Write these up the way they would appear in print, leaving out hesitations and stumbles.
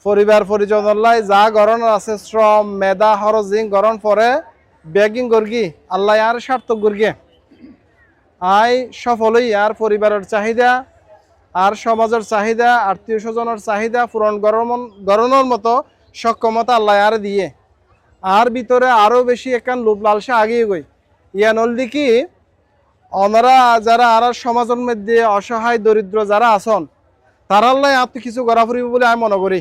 পরিবার পরিজনলাই যা গরণ আছে শ্রম মেধা খরচিং গরণ পরে বেগিং গর্গি আল্লাহ আর সার্থক গর্গে আই সফলই আর পরিবারের চাহিদা আর সমাজের চাহিদা আত্মীয় স্বজনের চাহিদা পূরণ গরণের মতো সক্ষমতা আল্লাহ আর দিয়ে আর ভিতরে আরও বেশি একখান লোভ লালসা আগিয়ে গই ইয়া নলদি কি ওনারা যারা আর সমাজের মধ্যে অসহায় দরিদ্র যারা আছেন তারা আল্লাহ আপনি কিছু করা ফুরিব বলে আমি মনে করি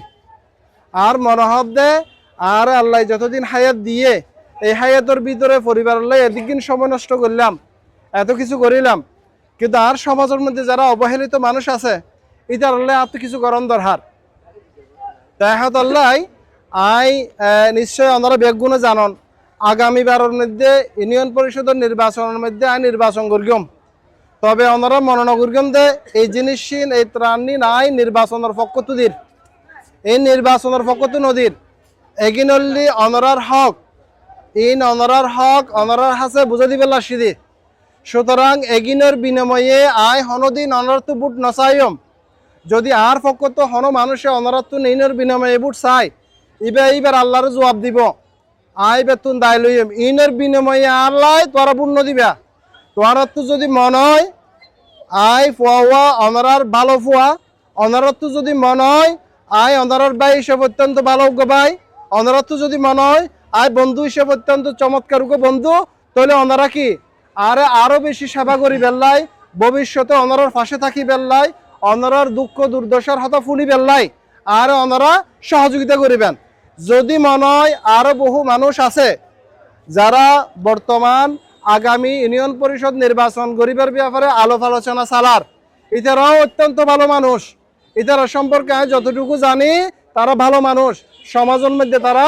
আর মনোহর দে আর আল্লাহ যতদিন হায়াত দিয়ে এই হায়াতের ভিতরে পরিবার আল্লাহ এদিন সময় নষ্ট করলাম এত কিছু করিলাম কিন্তু আর সমাজের মধ্যে যারা অবহেলিত মানুষ আছে ইতার আল্লাহ আপনি কিছু করণ দরকার তাই আল্লাহ আই নিশ্চয় ওনারা বেগুনে জানন আগামীবারের মধ্যে ইউনিয়ন পরিষদের নির্বাচনের মধ্যে আই নির্বাচন করিম তবে ওনারা মনোনয়ন করিম দে এই জিনিস এই ত্রাণী নাই নির্বাচনের পক্ষ তুদির এই নির্বাচনের পক্ষ তু নদীর এগিনল্লি অনরার হক ইন অনরার হক অনরার হাসে বুঝে দিবে লাসিদি সুতরাং এগিনের বিনিময়ে আয় হনদিন অনরাত্ম বুট নসাইম যদি আর পক্ষ তো হন মানুষে অনরাত্ম ইনের বিনিময়ে বুট চাই এইবার আল্লাহর জবাব দিব আই বেতুন দায় লইম ইনের বিনিময়ে আল্লাহ তোরা পূর্ণ দিবা তোরাত্ম যদি মন হয় আই ফুয়া অনরার ভালো ফুয়া অনরাত্ম যদি মন হয় আয় অনারার ভাই হিসেবে অত্যন্ত ভালো ভাই অনারাত্ম যদি মনে হয় আয় বন্ধু হিসেবে অত্যন্ত চমৎকার বন্ধু তাহলে ওনারা কি আরো বেশি সেবা করি বেল্লাই ভবিষ্যতে ওনারার পাশে থাকি বেল্লাই ওনারার দুঃখ দুর্দশার হতা ফুলি বেল্লাই আর ওনারা সহযোগিতা করিবেন যদি মনে হয় আরো বহু মানুষ আছে যারা বর্তমান আগামী ইউনিয়ন পরিষদ নির্বাচন গরিবের ব্যাপারে আলোপ আলোচনা চালার এটারাও অত্যন্ত ভালো মানুষ এটারা সম্পর্কে যতটুকু জানি তারা ভালো মানুষ সমাজের মধ্যে তারা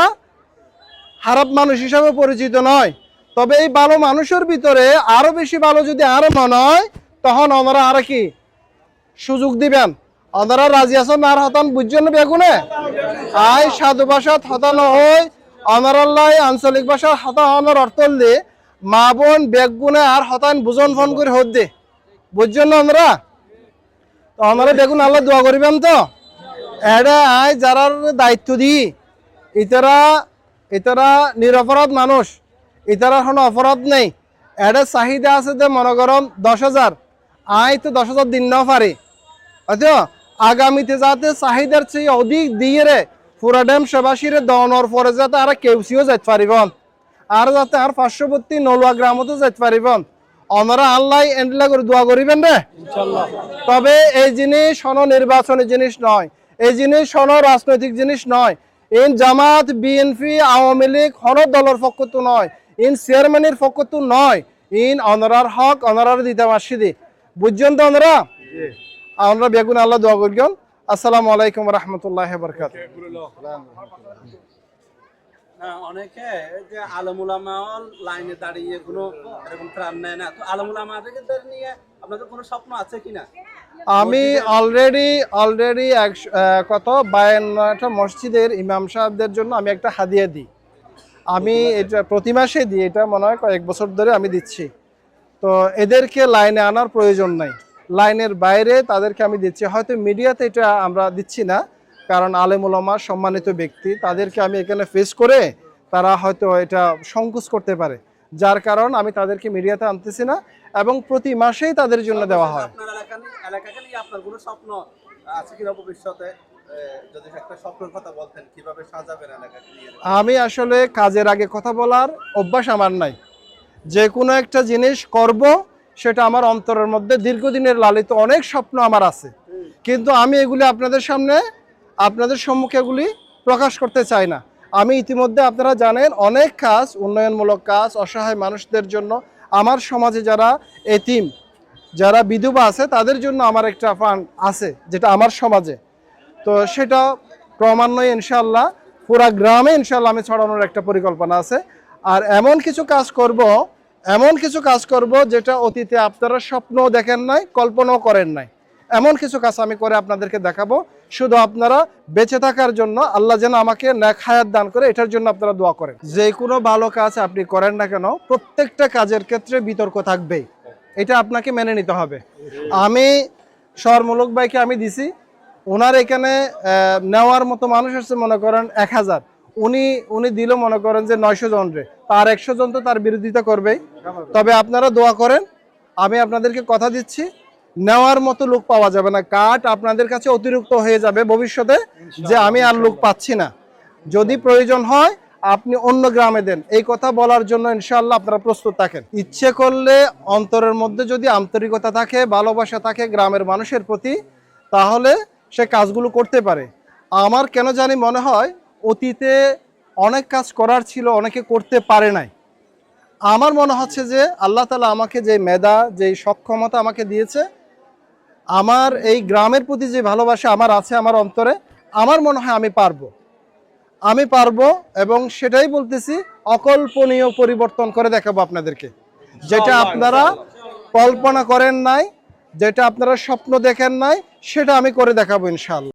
খারাপ মানুষ হিসাবে পরিচিত নয় তবে এই ভালো মানুষের ভিতরে আরো বেশি ভালো যদি আরো মনে হয় তখন ওনারা আর কি সুযোগ দিবেন ওনারা রাজি আছেন আর হতান বুঝছেন বেগুনে আই সাধু ভাষাত হতানো হই অনারাল্লাই আঞ্চলিক ভাষার হতানোর অর্থ দিয়ে মা বোন বেগুনে আর হতান বুঝন ফোন করে হত দে বুঝছেন না আমরা তো আমরা দেখুন আল্লাহ দোয়া করিবেন তো এটা আয় যারার দায়িত্ব দিই ইতারা নিরপরাধ মানুষ ইতারা কোনো অপরাধ নেই এটা চাহিদা আছে যে মনে করম 10,000 আয় তো 10,000 দিন না পারে হয়তো আগামীতে যাতে চাহিদার চেয়ে অধিক দিয়ে রে পুরা ড্যাম সেবাসীরে দনের পরে যাতে আর কেউসিও যাইতে পারিবন আর যাতে আর পার্শ্ববর্তী নলুয়া গ্রামতো যাইতে পারিবন ওনারা আল্লাহ এন্ডলা করে দোয়া করিবেন রে ইনশাআল্লাহ তবে এই জিনিস কোনো নির্বাচনী জিনিস নয় এই জিনিস কোনো রাজনৈতিক জিনিস নয় in Jamaat BNP Awami League কোনো দলের পক্ষ তো নয় ইন চেয়ারম্যানের পক্ষ তো নয় ইন অনরার হক অনরার দিতে মাসিদি বুঝছেন তো ওনারা আমরা বেগুন আল্লাহ দোয়া করিবেন আসসালামু আলাইকুম ওয়া রাহমাতুল্লাহি ওয়া বারাকাতুহু অনেকে যে আলমুলামা লাইনে দাঁড়িয়ে কোনো এরকম ত্রাণ নেয় না তো আলমুলামাদের নিয়ে আপনাদের কোনো স্বপ্ন আছে কিনা আমি অলরেডি কত 52টা মসজিদের ইমাম সাহেবদের জন্য আমি একটা হাদিয়া দিই আমি এটা প্রতি মাসে দিই এটা মনে হয় কয়েক বছর ধরে আমি দিচ্ছি তো এদেরকে লাইনে আনার প্রয়োজন নাই লাইনের বাইরে তাদেরকে আমি দিচ্ছি হয়তো মিডিয়াতে এটা আমরা দিচ্ছি না কারণ আলেম ওলামা সম্মানিত ব্যক্তি তাদেরকে আমি এখানে ফেস করে তারা হয়তো এটা সংকোচ করতে পারে যার কারণ আমি তাদেরকে মিডিয়াতে আনতেছি না এবং প্রতি মাসেই তাদের জন্য দেওয়া হয় আপনার এলাকাকে নিয়ে আপনার কোনো স্বপ্ন আছে কিনা ভবিষ্যতে যদি একটা স্বপ্নের কথা বলতেন কিভাবে সাজাবেন এলাকাকে নিয়ে আমি আসলে কাজের আগে কথা বলার অভ্যাস আমার নাই যে কোনো একটা জিনিস করব সেটা আমার অন্তরের মধ্যে দীর্ঘদিনের লালিত অনেক স্বপ্ন আমার আছে কিন্তু আমি এগুলি আপনাদের সম্মুখে এগুলি প্রকাশ করতে চাই না আমি ইতিমধ্যে আপনারা জানেন অনেক কাজ উন্নয়নমূলক কাজ অসহায় মানুষদের জন্য আমার সমাজে যারা এতিম যারা বিধবা আছে তাদের জন্য আমার একটা ফান্ড আছে যেটা আমার সমাজে তো সেটা ক্রমান্বয়ে ইনশাআল্লাহ পুরা গ্রামে ইনশাআল্লাহ আমি ছড়ানোর একটা পরিকল্পনা আছে আর এমন কিছু কাজ করব যেটা অতীতে আপনারা স্বপ্নও দেখেন নাই কল্পনাও করেন নাই এমন কিছু কাজ আমি করে আপনাদেরকে দেখাবো শুধু আপনারা বেঁচে থাকার জন্য আল্লাহ যেন আমাকে নেক হায়াত দান করে এটার জন্য আপনারা দোয়া করেন যে কোনো ভালো কাজ আপনি করেন না কেন প্রত্যেকটা কাজের ক্ষেত্রে বিতর্ক থাকবেই এটা আপনাকে মেনে নিতে হবে আমি সরমূলক ভাইকে আমি দিছি ওনার এখানে নেওয়ার মতো মানুষ আছে মনে করেন 1000, উনি দিল মনে করেন যে 900 জন রে, তার 100 জন তো তার বিরোধিতা করবেই। তবে আপনারা দোয়া করেন, আমি আপনাদেরকে কথা দিচ্ছি নেওয়ার মতো লোক পাওয়া যাবে না, কাঠ আপনাদের কাছে অতিরিক্ত হয়ে যাবে ভবিষ্যতে, যে আমি আর লোক পাচ্ছি না। যদি প্রয়োজন হয় আপনি অন্য গ্রামে দেন, এই কথা বলার জন্য ইনশাআল্লাহ আপনারা প্রস্তুত থাকেন। ইচ্ছে করলে অন্তরের মধ্যে যদি আন্তরিকতা থাকে, ভালোবাসা থাকে গ্রামের মানুষের প্রতি, তাহলে সে কাজগুলো করতে পারে। আমার কেন জানি মনে হয় অতীতে অনেক কাজ করার ছিল, অনেকে করতে পারে নাই। আমার মনে হচ্ছে যে আল্লাহ তাআলা আমাকে যে মেধা, যে সক্ষমতা আমাকে দিয়েছে, আমার এই গ্রামের প্রতি যে ভালোবাসা আমার আছে আমার অন্তরে, আমার মনে হয় আমি পারবো এবং সেটাই বলতেছি, অকল্পনীয় পরিবর্তন করে দেখাবো আপনাদেরকে। যেটা আপনারা কল্পনা করেন নাই, যেটা আপনারা স্বপ্ন দেখেন নাই, সেটা আমি করে দেখাবো ইনশাআল্লাহ।